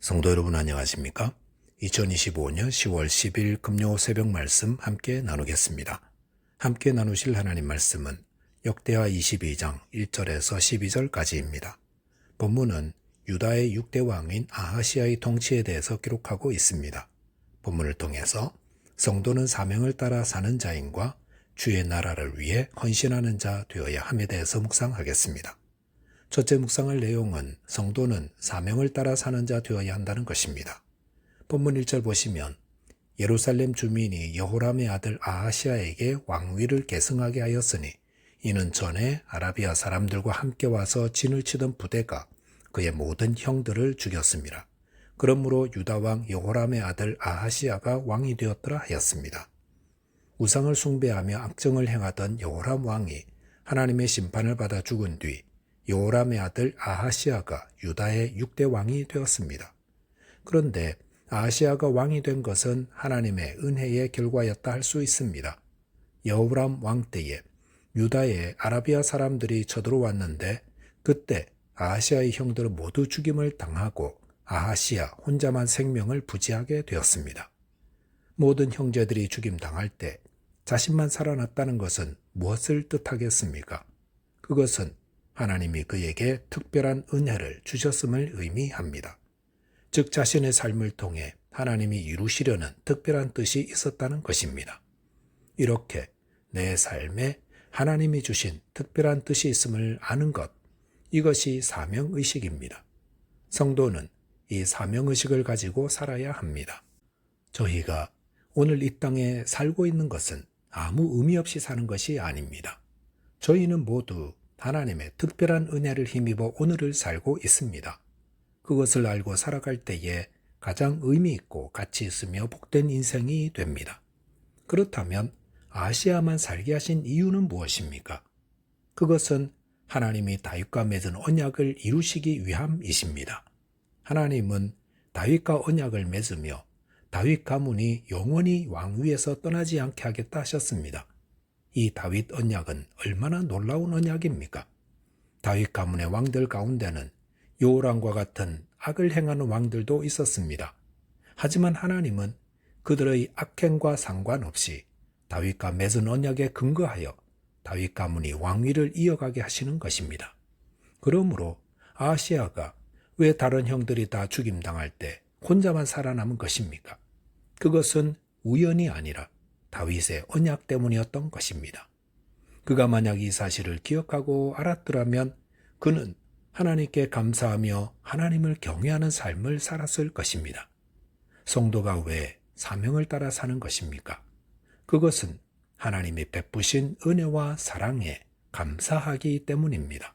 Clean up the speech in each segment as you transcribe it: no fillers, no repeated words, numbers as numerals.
성도 여러분 안녕하십니까? 2025년 10월 10일 금요 새벽 말씀 함께 나누겠습니다. 함께 나누실 하나님 말씀은 역대하 22장 1절에서 12절까지입니다. 본문은 유다의 6대 왕인 아하시아의 통치에 대해서 기록하고 있습니다. 본문을 통해서 성도는 사명을 따라 사는 자인과 주의 나라를 위해 헌신하는 자 되어야 함에 대해서 묵상하겠습니다. 첫째 묵상할 내용은 성도는 사명을 따라 사는 자 되어야 한다는 것입니다. 본문 1절 보시면 예루살렘 주민이 여호람의 아들 아하시아에게 왕위를 계승하게 하였으니 이는 전에 아라비아 사람들과 함께 와서 진을 치던 부대가 그의 모든 형들을 죽였습니다. 그러므로 유다왕 여호람의 아들 아하시아가 왕이 되었더라 하였습니다. 우상을 숭배하며 악정을 행하던 여호람 왕이 하나님의 심판을 받아 죽은 뒤 여호람의 아들 아하시아가 유다의 6대 왕이 되었습니다. 그런데 아하시아가 왕이 된 것은 하나님의 은혜의 결과였다 할 수 있습니다. 여호람 왕 때에 유다의 아라비아 사람들이 쳐들어왔는데 그때 아하시아의 형들은 모두 죽임을 당하고 아하시아 혼자만 생명을 부지하게 되었습니다. 모든 형제들이 죽임당할 때 자신만 살아났다는 것은 무엇을 뜻하겠습니까? 그것은 하나님이 그에게 특별한 은혜를 주셨음을 의미합니다. 즉 자신의 삶을 통해 하나님이 이루시려는 특별한 뜻이 있었다는 것입니다. 이렇게 내 삶에 하나님이 주신 특별한 뜻이 있음을 아는 것, 이것이 사명의식입니다. 성도는 이 사명의식을 가지고 살아야 합니다. 저희가 오늘 이 땅에 살고 있는 것은 아무 의미 없이 사는 것이 아닙니다. 저희는 모두 하나님의 특별한 은혜를 힘입어 오늘을 살고 있습니다. 그것을 알고 살아갈 때에 가장 의미 있고 가치 있으며 복된 인생이 됩니다. 그렇다면 아시아만 살게 하신 이유는 무엇입니까? 그것은 하나님이 다윗과 맺은 언약을 이루시기 위함이십니다. 하나님은 다윗과 언약을 맺으며 다윗 가문이 영원히 왕위에서 떠나지 않게 하겠다 하셨습니다. 이 다윗 언약은 얼마나 놀라운 언약입니까? 다윗 가문의 왕들 가운데는 요람과 같은 악을 행하는 왕들도 있었습니다. 하지만 하나님은 그들의 악행과 상관없이 다윗과 맺은 언약에 근거하여 다윗 가문이 왕위를 이어가게 하시는 것입니다. 그러므로 아하시아가 왜 다른 형들이 다 죽임당할 때 혼자만 살아남은 것입니까? 그것은 우연이 아니라 다윗의 언약 때문이었던 것입니다. 그가 만약 이 사실을 기억하고 알았더라면 그는 하나님께 감사하며 하나님을 경외하는 삶을 살았을 것입니다. 성도가 왜 사명을 따라 사는 것입니까? 그것은 하나님이 베푸신 은혜와 사랑에 감사하기 때문입니다.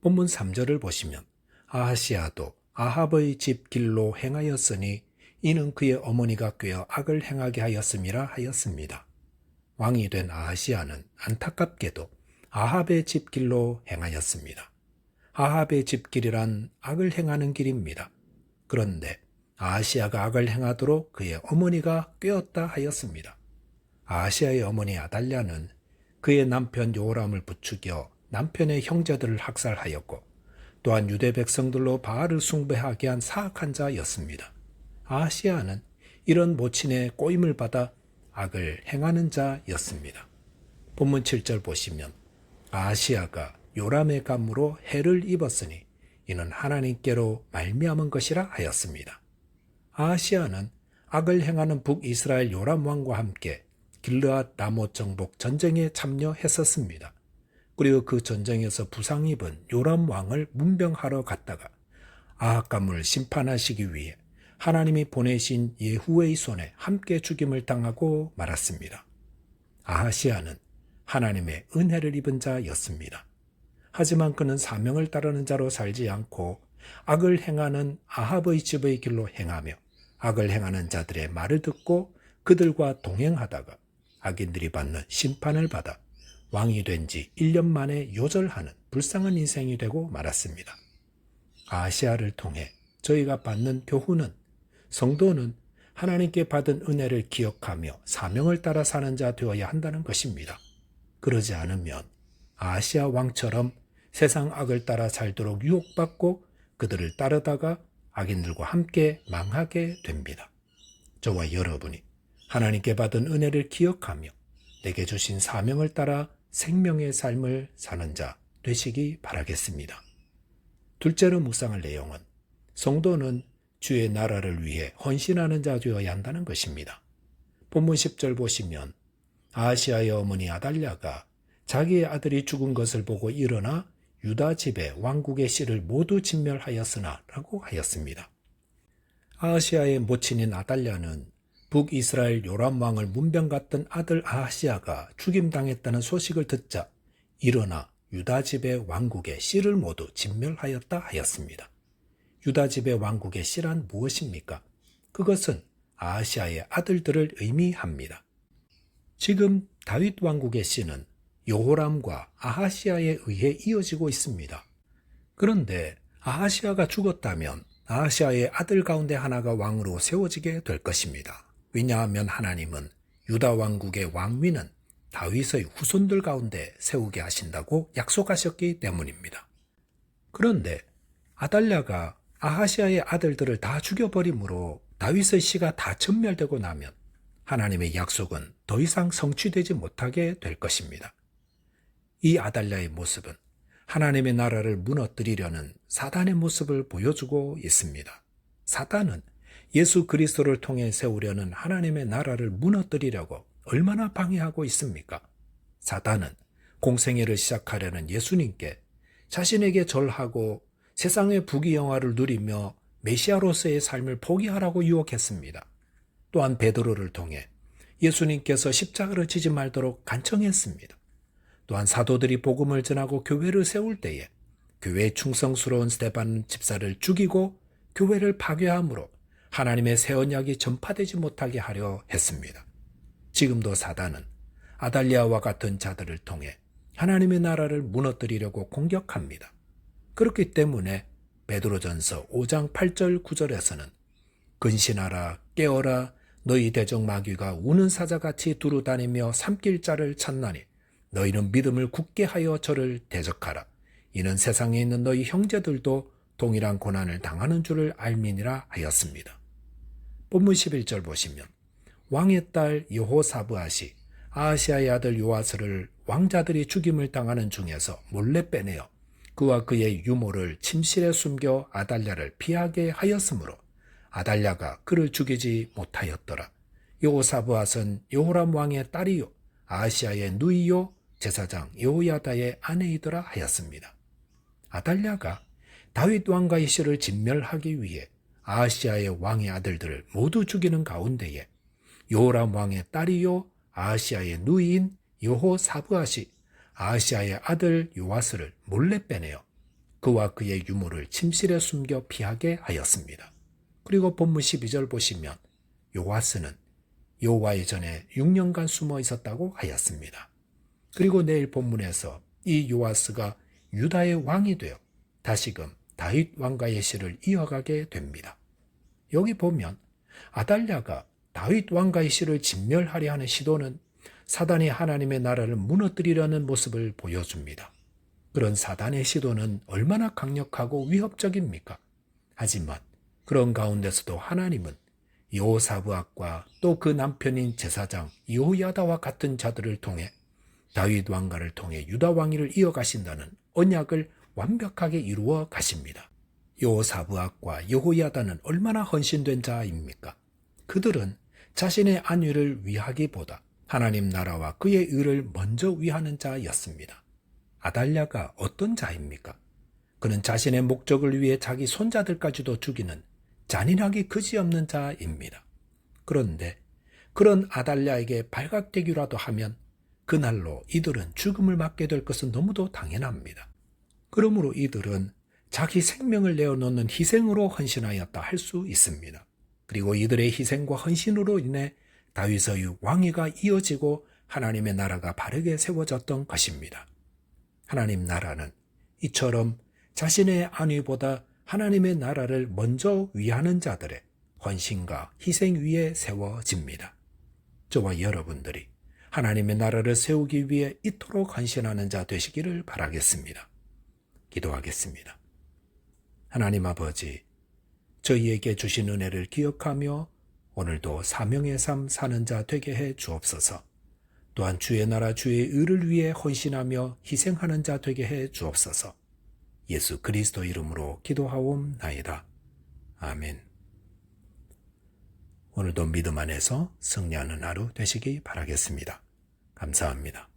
본문 3절을 보시면 아하시아도 아합의 집 길로 행하였으니 이는 그의 어머니가 꾀어 악을 행하게 하였음이라 하였습니다. 왕이 된 아하시아는 안타깝게도 아합의 집 길로 행하였습니다. 아합의 집 길이란 악을 행하는 길입니다. 그런데 아하시아가 악을 행하도록 그의 어머니가 꾀었다 하였습니다. 아하시아의 어머니 아달랴는 그의 남편 요람을 부추겨 남편의 형제들을 학살하였고 또한 유대 백성들로 바알을 숭배하게 한 사악한 자였습니다. 아하시아는 이런 모친의 꼬임을 받아 악을 행하는 자였습니다. 본문 7절 보시면 아하시아가 요람의 감으로 해를 입었으니 이는 하나님께로 말미암은 것이라 하였습니다. 아하시아는 악을 행하는 북이스라엘 요람 왕과 함께 길르앗 라못 정복 전쟁에 참여했었습니다. 그리고 그 전쟁에서 부상 입은 요람 왕을 문병하러 갔다가 아합 가문을 심판하시기 위해 하나님이 보내신 예후의 손에 함께 죽임을 당하고 말았습니다. 아하시아는 하나님의 은혜를 입은 자였습니다. 하지만 그는 사명을 따르는 자로 살지 않고 악을 행하는 아합의 집의 길로 행하며 악을 행하는 자들의 말을 듣고 그들과 동행하다가 악인들이 받는 심판을 받아 왕이 된 지 1년 만에 요절하는 불쌍한 인생이 되고 말았습니다. 아하시아를 통해 저희가 받는 교훈은 성도는 하나님께 받은 은혜를 기억하며 사명을 따라 사는 자 되어야 한다는 것입니다. 그러지 않으면 아하시아 왕처럼 세상 악을 따라 살도록 유혹받고 그들을 따르다가 악인들과 함께 망하게 됩니다. 저와 여러분이 하나님께 받은 은혜를 기억하며 내게 주신 사명을 따라 생명의 삶을 사는 자 되시기 바라겠습니다. 둘째로 묵상할 내용은 성도는 주의 나라를 위해 헌신하는 자 되어야 한다는 것입니다. 본문 10절 보시면 아하시아의 어머니 아달랴가 자기의 아들이 죽은 것을 보고 일어나 유다 집의 왕국의 씨를 모두 진멸하였으나 라고 하였습니다. 아하시아의 모친인 아달랴는 북이스라엘 요람 왕을 문병갔던 아들 아하시아가 죽임당했다는 소식을 듣자 일어나 유다 집의 왕국의 씨를 모두 진멸하였다 하였습니다. 유다 집의 왕국의 씨란 무엇입니까? 그것은 아하시아의 아들들을 의미합니다. 지금 다윗 왕국의 씨는 여호람과 아하시아에 의해 이어지고 있습니다. 그런데 아하시아가 죽었다면 아하시아의 아들 가운데 하나가 왕으로 세워지게 될 것입니다. 왜냐하면 하나님은 유다 왕국의 왕위는 다윗의 후손들 가운데 세우게 하신다고 약속하셨기 때문입니다. 그런데 아달랴가 아하시아의 아들들을 다 죽여버림으로 다윗의 씨가 다 전멸되고 나면 하나님의 약속은 더 이상 성취되지 못하게 될 것입니다. 이 아달랴의 모습은 하나님의 나라를 무너뜨리려는 사단의 모습을 보여주고 있습니다. 사단은 예수 그리스도를 통해 세우려는 하나님의 나라를 무너뜨리려고 얼마나 방해하고 있습니까? 사단은 공생애를 시작하려는 예수님께 자신에게 절하고 세상의 부귀영화를 누리며 메시아로서의 삶을 포기하라고 유혹했습니다. 또한 베드로를 통해 예수님께서 십자가를 지지 말도록 간청했습니다. 또한 사도들이 복음을 전하고 교회를 세울 때에 교회에 충성스러운 스데반 집사를 죽이고 교회를 파괴함으로 하나님의 새 언약이 전파되지 못하게 하려 했습니다. 지금도 사단은 아달랴와 같은 자들을 통해 하나님의 나라를 무너뜨리려고 공격합니다. 그렇기 때문에 베드로전서 5장 8절 9절에서는 근신하라 깨어라 너희 대적 마귀가 우는 사자같이 두루다니며 삼킬 자를 찾나니 너희는 믿음을 굳게 하여 저를 대적하라. 이는 세상에 있는 너희 형제들도 동일한 고난을 당하는 줄을 알미니라 하였습니다. 본문 11절 보시면 왕의 딸 여호사브앗이 아하시아의 아들 요아스를 왕자들이 죽임을 당하는 중에서 몰래 빼내어 그와 그의 유모를 침실에 숨겨 아달랴를 피하게 하였으므로 아달랴가 그를 죽이지 못하였더라. 여호사브앗은 여호람 왕의 딸이요 아하시아의 누이요 제사장 여호야다의 아내이더라 하였습니다. 아달랴가 다윗 왕가의 씨를 진멸하기 위해 아하시아의 왕의 아들들을 모두 죽이는 가운데에 여호람 왕의 딸이요 아하시아의 누이인 여호사브앗이 아하시아의 아들 요아스를 몰래 빼내어 그와 그의 유모를 침실에 숨겨 피하게 하였습니다. 그리고 본문 12절 보시면 요아스는 여호와의 전에 6년간 숨어 있었다고 하였습니다. 그리고 내일 본문에서 이 요아스가 유다의 왕이 되어 다시금 다윗 왕가의 씨를 이어가게 됩니다. 여기 보면 아달랴가 다윗 왕가의 씨를 진멸하려 하는 시도는 사단이 하나님의 나라를 무너뜨리려는 모습을 보여줍니다. 그런 사단의 시도는 얼마나 강력하고 위협적입니까? 하지만 그런 가운데서도 하나님은 여호사브앗과 또 그 남편인 제사장 여호야다와 같은 자들을 통해 다윗 왕가를 통해 유다 왕위를 이어가신다는 언약을 완벽하게 이루어 가십니다. 여호사브앗과 여호야다는 얼마나 헌신된 자입니까? 그들은 자신의 안위를 위하기보다 하나님 나라와 그의 의를 먼저 위하는 자였습니다. 아달랴가 어떤 자입니까? 그는 자신의 목적을 위해 자기 손자들까지도 죽이는 잔인하기 그지없는 자입니다. 그런데 그런 아달랴에게 발각되기라도 하면 그날로 이들은 죽음을 맞게 될 것은 너무도 당연합니다. 그러므로 이들은 자기 생명을 내어놓는 희생으로 헌신하였다 할 수 있습니다. 그리고 이들의 희생과 헌신으로 인해 다윗의 왕위가 이어지고 하나님의 나라가 바르게 세워졌던 것입니다. 하나님 나라는 이처럼 자신의 안위보다 하나님의 나라를 먼저 위하는 자들의 헌신과 희생 위에 세워집니다. 저와 여러분들이 하나님의 나라를 세우기 위해 이토록 헌신하는 자 되시기를 바라겠습니다. 기도하겠습니다. 하나님 아버지, 저희에게 주신 은혜를 기억하며 오늘도 사명의 삶 사는 자 되게 해 주옵소서. 또한 주의 나라 주의 의를 위해 헌신하며 희생하는 자 되게 해 주옵소서. 예수 그리스도 이름으로 기도하옵나이다. 아멘. 오늘도 믿음 안에서 승리하는 하루 되시기 바라겠습니다. 감사합니다.